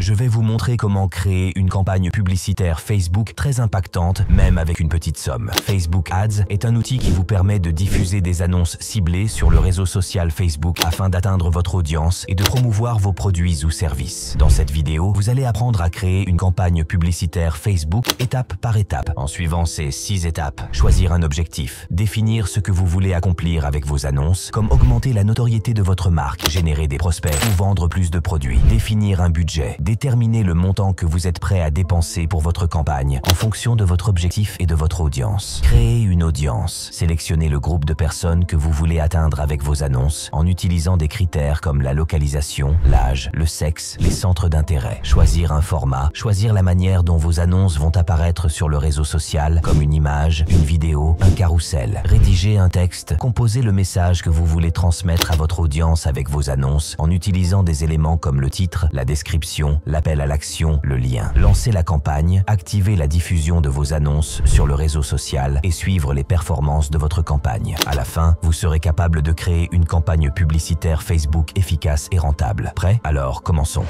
je vais vous montrer comment créer une campagne publicitaire Facebook très impactante, même avec une petite somme. Facebook Ads est un outil qui vous permet de diffuser des annonces ciblées sur le réseau social Facebook afin d'atteindre votre audience et de promouvoir vos produits ou services. Dans cette vidéo, vous allez apprendre à créer une campagne publicitaire Facebook étape par étape. En suivant ces 6 étapes, choisir un objectif, définir ce que vous voulez accomplir avec vos annonces, comme augmenter la notoriété de votre marque, générer des prospects ou vendre plus de produits, définir un budget, déterminer le montant que vous êtes prêt à dépenser pour votre campagne en fonction de votre objectif et de votre audience. Créer une audience, sélectionnez le groupe de personnes que vous voulez atteindre avec vos annonces en utilisant des critères comme la localisation, l'âge, le sexe, les centres d'intérêt. Choisir un format, choisir la manière dont vos annonces vont apparaître sur le réseau social, comme une image, une vidéo, un carrousel. Rédiger un texte, composez le message que vous voulez transmettre à votre audience avec vos annonces en utilisant des éléments comme le titre, la description, l'appel à l'action, le lien. Lancez la campagne, activez la diffusion de vos annonces sur le réseau social et suivre les performances de votre campagne. À la fin, vous serez capable de créer une campagne publicitaire Facebook efficace et rentable. Prêt? Alors, commençons.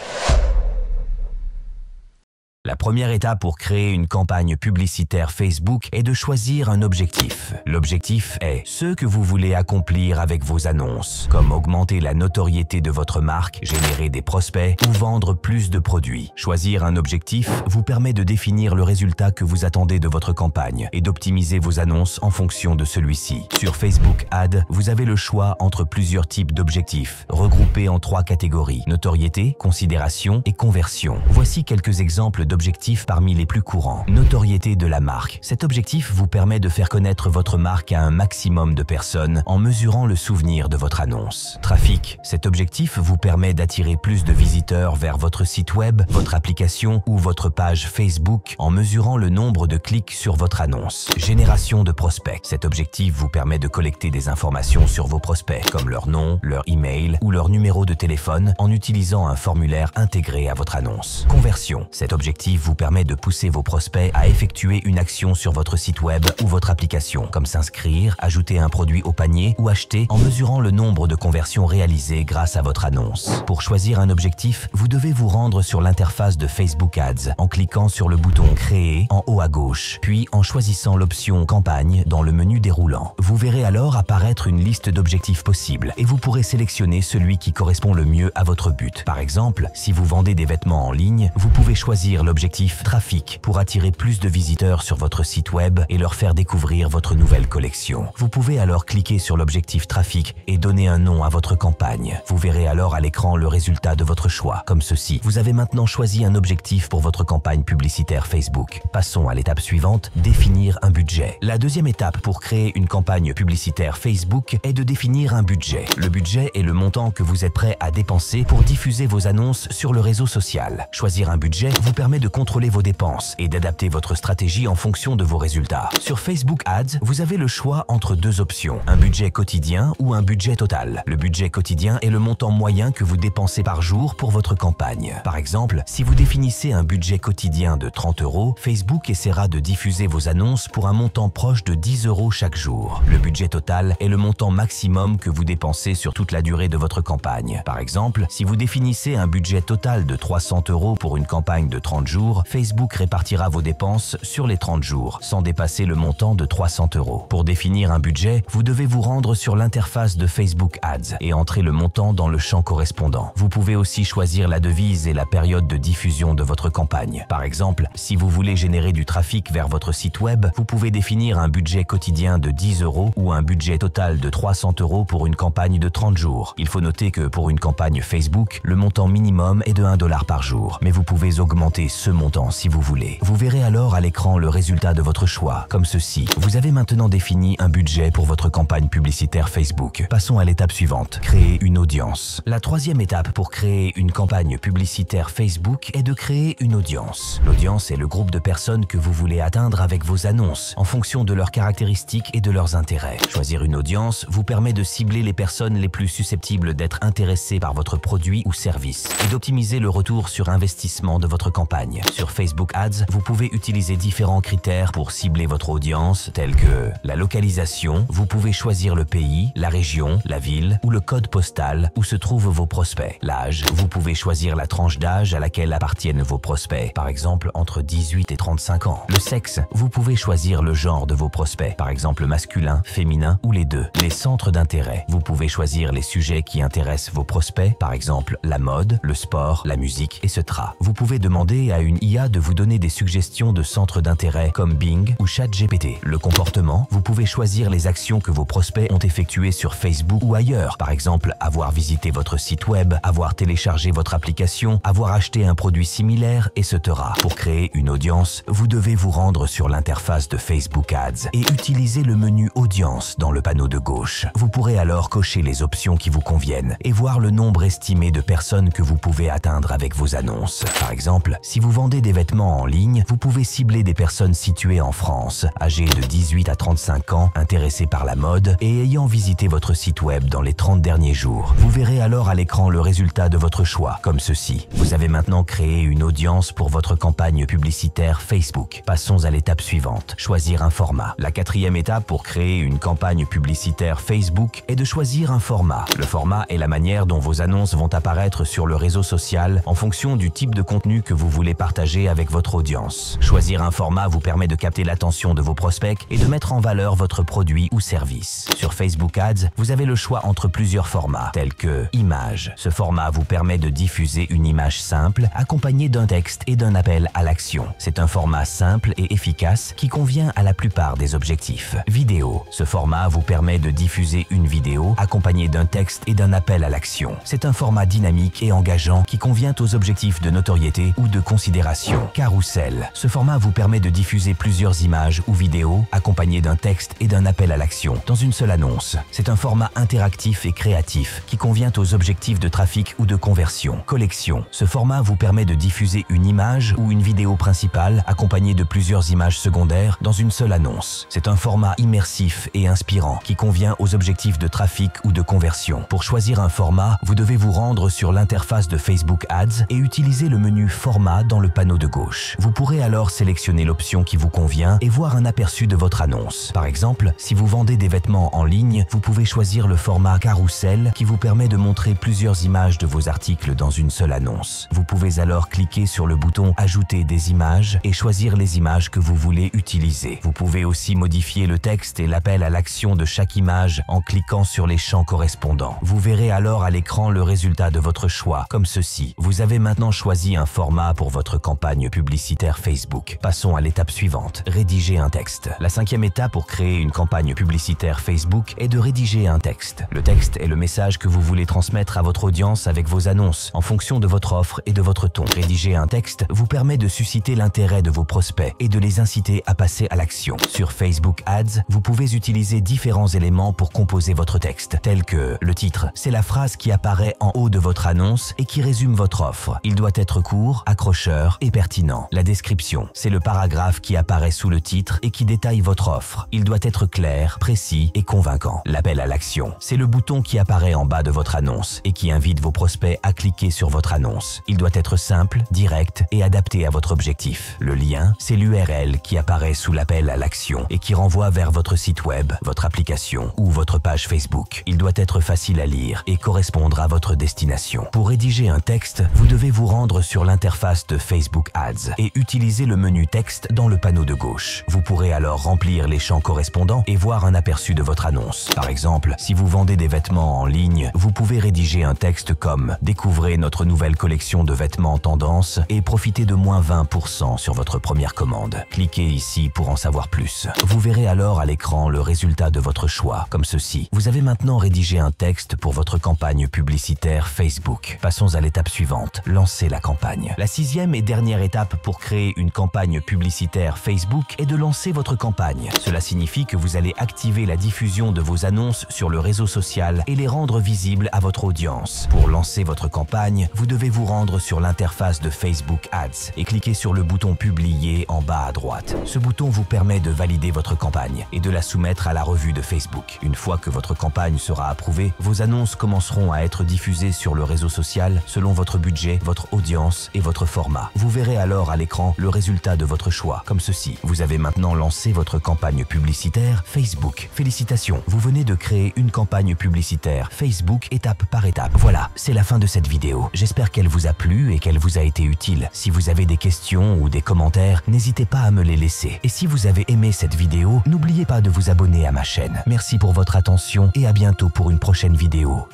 La première étape pour créer une campagne publicitaire Facebook est de choisir un objectif. L'objectif est ce que vous voulez accomplir avec vos annonces, comme augmenter la notoriété de votre marque, générer des prospects ou vendre plus de produits. Choisir un objectif vous permet de définir le résultat que vous attendez de votre campagne et d'optimiser vos annonces en fonction de celui-ci. Sur Facebook Ads, vous avez le choix entre plusieurs types d'objectifs, regroupés en 3 catégories: notoriété, considération et conversion. Voici quelques exemples d'objectifs parmi les plus courants. Notoriété de la marque. Cet objectif vous permet de faire connaître votre marque à un maximum de personnes en mesurant le souvenir de votre annonce. Trafic. Cet objectif vous permet d'attirer plus de visiteurs vers votre site web, votre application ou votre page Facebook en mesurant le nombre de clics sur votre annonce. Génération de prospects. Cet objectif vous permet de collecter des informations sur vos prospects, comme leur nom, leur email ou leur numéro de téléphone en utilisant un formulaire intégré à votre annonce. Conversion. Cet objectif vous permet de pousser vos prospects à effectuer une action sur votre site web ou votre application, comme s'inscrire, ajouter un produit au panier ou acheter, en mesurant le nombre de conversions réalisées grâce à votre annonce. Pour choisir un objectif, vous devez vous rendre sur l'interface de Facebook Ads en cliquant sur le bouton Créer en haut à gauche, puis en choisissant l'option Campagne dans le menu déroulant. Vous verrez alors apparaître une liste d'objectifs possibles et vous pourrez sélectionner celui qui correspond le mieux à votre but. Par exemple, si vous vendez des vêtements en ligne, vous pouvez choisir l'objectif trafic pour attirer plus de visiteurs sur votre site web et leur faire découvrir votre nouvelle collection. Vous pouvez alors cliquer sur l'objectif trafic et donner un nom à votre campagne. Vous verrez alors à l'écran le résultat de votre choix, comme ceci. Vous avez maintenant choisi un objectif pour votre campagne publicitaire Facebook. Passons à l'étape suivante, définir un budget. La deuxième étape pour créer une campagne publicitaire Facebook est de définir un budget. Le budget est le montant que vous êtes prêt à dépenser pour diffuser vos annonces sur le réseau social. Choisir un budget vous permet de contrôler vos dépenses et d'adapter votre stratégie en fonction de vos résultats. Sur Facebook Ads, vous avez le choix entre 2 options, un budget quotidien ou un budget total. Le budget quotidien est le montant moyen que vous dépensez par jour pour votre campagne. Par exemple, si vous définissez un budget quotidien de 30 €, Facebook essaiera de diffuser vos annonces pour un montant proche de 10 € chaque jour. Le budget total est le montant maximum que vous dépensez sur toute la durée de votre campagne. Par exemple, si vous définissez un budget total de 300 € pour une campagne de 30 jours, Facebook répartira vos dépenses sur les 30 jours, sans dépasser le montant de 300 €. Pour définir un budget, vous devez vous rendre sur l'interface de Facebook Ads et entrer le montant dans le champ correspondant. Vous pouvez aussi choisir la devise et la période de diffusion de votre campagne. Par exemple, si vous voulez générer du trafic vers votre site web, vous pouvez définir un budget quotidien de 10 € ou un budget total de 300 € pour une campagne de 30 jours. Il faut noter que pour une campagne Facebook, le montant minimum est de 1 $ par jour, mais vous pouvez augmenter ce montant si vous voulez. Vous verrez alors à l'écran le résultat de votre choix, comme ceci. Vous avez maintenant défini un budget pour votre campagne publicitaire Facebook. Passons à l'étape suivante, créer une audience. La troisième étape pour créer une campagne publicitaire Facebook est de créer une audience. L'audience est le groupe de personnes que vous voulez atteindre avec vos annonces, en fonction de leurs caractéristiques et de leurs intérêts. Choisir une audience vous permet de cibler les personnes les plus susceptibles d'être intéressées par votre produit ou service et d'optimiser le retour sur investissement de votre campagne. campagne. Sur Facebook Ads, vous pouvez utiliser différents critères pour cibler votre audience, tels que la localisation, vous pouvez choisir le pays, la région, la ville ou le code postal où se trouvent vos prospects. L'âge, vous pouvez choisir la tranche d'âge à laquelle appartiennent vos prospects, par exemple entre 18 et 35 ans. Le sexe, vous pouvez choisir le genre de vos prospects, par exemple masculin, féminin ou les deux. Les centres d'intérêt, vous pouvez choisir les sujets qui intéressent vos prospects, par exemple la mode, le sport, la musique, etc. Vous pouvez demander à une IA de vous donner des suggestions de centres d'intérêt comme Bing ou ChatGPT. Le comportement, vous pouvez choisir les actions que vos prospects ont effectuées sur Facebook ou ailleurs, par exemple avoir visité votre site web, avoir téléchargé votre application, avoir acheté un produit similaire, etc. Pour créer une audience, vous devez vous rendre sur l'interface de Facebook Ads et utiliser le menu Audience dans le panneau de gauche. Vous pourrez alors cocher les options qui vous conviennent et voir le nombre estimé de personnes que vous pouvez atteindre avec vos annonces. Par exemple, si vous vendez des vêtements en ligne, vous pouvez cibler des personnes situées en France, âgées de 18 à 35 ans, intéressées par la mode et ayant visité votre site web dans les 30 derniers jours. Vous verrez alors à l'écran le résultat de votre choix, comme ceci. Vous avez maintenant créé une audience pour votre campagne publicitaire Facebook. Passons à l'étape suivante, choisir un format. La quatrième étape pour créer une campagne publicitaire Facebook est de choisir un format. Le format est la manière dont vos annonces vont apparaître sur le réseau social en fonction du type de contenu que vous voulez partager avec votre audience. Choisir un format vous permet de capter l'attention de vos prospects et de mettre en valeur votre produit ou service. Sur Facebook Ads, vous avez le choix entre plusieurs formats, tels que Image. Ce format vous permet de diffuser une image simple, accompagnée d'un texte et d'un appel à l'action. C'est un format simple et efficace qui convient à la plupart des objectifs. Vidéo. Ce format vous permet de diffuser une vidéo accompagnée d'un texte et d'un appel à l'action. C'est un format dynamique et engageant qui convient aux objectifs de notoriété ou de considération. Carrousel. Ce format vous permet de diffuser plusieurs images ou vidéos accompagnées d'un texte et d'un appel à l'action dans une seule annonce. C'est un format interactif et créatif qui convient aux objectifs de trafic ou de conversion. Collection. Ce format vous permet de diffuser une image ou une vidéo principale accompagnée de plusieurs images secondaires dans une seule annonce. C'est un format immersif et inspirant qui convient aux objectifs de trafic ou de conversion. Pour choisir un format, vous devez vous rendre sur l'interface de Facebook Ads et utiliser le menu Format dans le panneau de gauche. Vous pourrez alors sélectionner l'option qui vous convient et voir un aperçu de votre annonce. Par exemple, si vous vendez des vêtements en ligne, vous pouvez choisir le format Carrousel qui vous permet de montrer plusieurs images de vos articles dans une seule annonce. Vous pouvez alors cliquer sur le bouton Ajouter des images et choisir les images que vous voulez utiliser. Vous pouvez aussi modifier le texte et l'appel à l'action de chaque image en cliquant sur les champs correspondants. Vous verrez alors à l'écran le résultat de votre choix, comme ceci. Vous avez maintenant choisi un format pour votre campagne publicitaire Facebook. Passons à l'étape suivante, rédiger un texte. La cinquième étape pour créer une campagne publicitaire Facebook est de rédiger un texte. Le texte est le message que vous voulez transmettre à votre audience avec vos annonces, en fonction de votre offre et de votre ton. Rédiger un texte vous permet de susciter l'intérêt de vos prospects et de les inciter à passer à l'action. Sur Facebook Ads, vous pouvez utiliser différents éléments pour composer votre texte, tels que le titre. C'est la phrase qui apparaît en haut de votre annonce et qui résume votre offre. Il doit être court, accrocheur et pertinent. La description. C'est le paragraphe qui apparaît sous le titre et qui détaille votre offre. Il doit être clair, précis et convaincant. L'appel à l'action. C'est le bouton qui apparaît en bas de votre annonce et qui invite vos prospects à cliquer sur votre annonce. Il doit être simple, direct et adapté à votre objectif. Le lien, c'est l'URL qui apparaît sous l'appel à l'action et qui renvoie vers votre site web, votre application ou votre page Facebook. Il doit être facile à lire et correspondre à votre destination. Pour rédiger un texte, vous devez vous rendre sur l'interface de Facebook Ads et utiliser le menu texte dans le panneau de gauche. Vous pourrez alors remplir les champs correspondants et voir un aperçu de votre annonce. Par exemple, si vous vendez des vêtements en ligne, vous pouvez rédiger un texte comme « Découvrez notre nouvelle collection de vêtements tendance et profitez de moins 20% sur votre première commande. Cliquez ici pour en savoir plus. » Vous verrez alors à l'écran le résultat de votre choix, comme ceci. Vous avez maintenant rédigé un texte pour votre campagne publicitaire Facebook. Passons à l'étape suivante, lancer la campagne. La sixième et dernière étape pour créer une campagne publicitaire Facebook est de lancer votre campagne. Cela signifie que vous allez activer la diffusion de vos annonces sur le réseau social et les rendre visibles à votre audience. Pour lancer votre campagne, vous devez vous rendre sur l'interface de Facebook Ads et cliquer sur le bouton Publier en bas à droite. Ce bouton vous permet de valider votre campagne et de la soumettre à la revue de Facebook. Une fois que votre campagne sera approuvée, vos annonces commenceront à être diffusées sur le réseau social selon votre budget, votre audience et votre format. format. Vous verrez alors à l'écran le résultat de votre choix, comme ceci. Vous avez maintenant lancé votre campagne publicitaire Facebook. Félicitations, vous venez de créer une campagne publicitaire Facebook étape par étape. Voilà, c'est la fin de cette vidéo. J'espère qu'elle vous a plu et qu'elle vous a été utile. Si vous avez des questions ou des commentaires, n'hésitez pas à me les laisser. Et si vous avez aimé cette vidéo, n'oubliez pas de vous abonner à ma chaîne. Merci pour votre attention et à bientôt pour une prochaine vidéo.